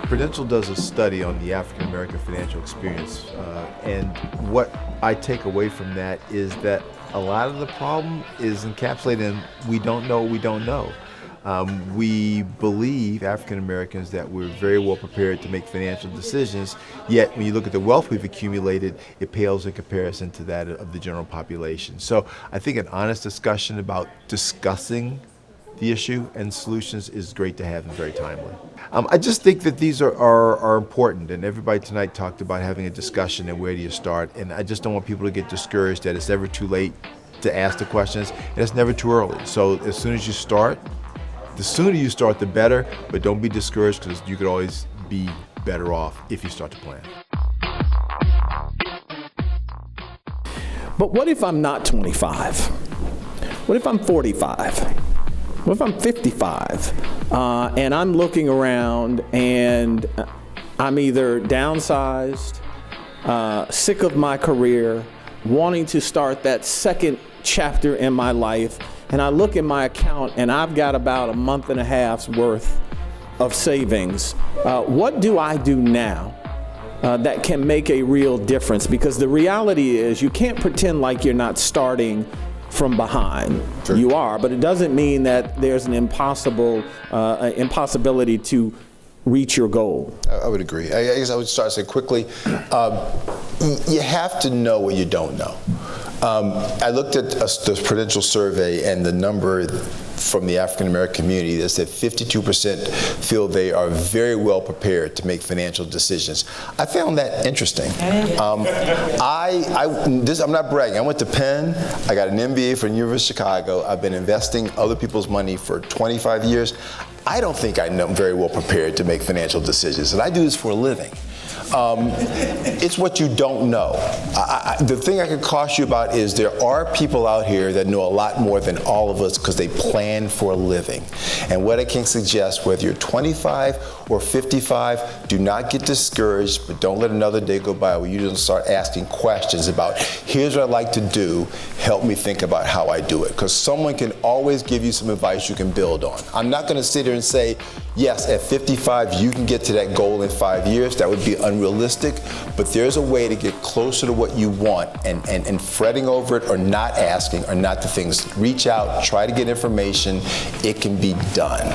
Prudential does a study on the African American financial experience, and what I take away from that is that a lot of the problem is encapsulated in we don't know what we don't know. We believe, African Americans, that we're very well prepared to make financial decisions, yet when you look at the wealth we've accumulated, it pales in comparison to that of the general population. So I think an honest discussion about discussing the issue and solutions is great to have and very timely. I just think that these are important, and everybody tonight talked about having a discussion and where do you start, and I just don't want people to get discouraged that it's never too late to ask the questions, and it's never too early. So as soon as you start, the sooner you start, the better, but don't be discouraged because you could always be better off if you start to plan. But what if I'm not 25? What if I'm 45? What if I'm 55 and I'm looking around and I'm either downsized, sick of my career, wanting to start that second chapter in my life, and I look at my account and I've got about a month and a half's worth of savings. What do I do now that can make a real difference? Because the reality is you can't pretend like you're not starting from behind. Sure. You are, but it doesn't mean that there's an impossibility to reach your goal. I would agree. I guess I would start to say quickly, you have to know what you don't know. I looked at the Prudential survey, and the number from the African American community that said 52% feel they are very well prepared to make financial decisions. I found that interesting. I'm not bragging. I went to Penn. I got an MBA from the University of Chicago. I've been investing other people's money for 25 years. I don't think I'm very well prepared to make financial decisions, and I do this for a living. It's what you don't know. The thing I can caution you about is there are people out here that know a lot more than all of us because they plan for a living. And what I can suggest, whether you're 25 or 55, do not get discouraged, but don't let another day go by where you don't start asking questions about, here's what I'd like to do, help me think about how I do it. Because someone can always give you some advice you can build on. I'm not going to sit here and say, yes, at 55 you can get to that goal in 5 years. That would be unrealistic, but there's a way to get closer to what you want, and fretting over it or not asking are not the things. Reach out, try to get information. It can be done.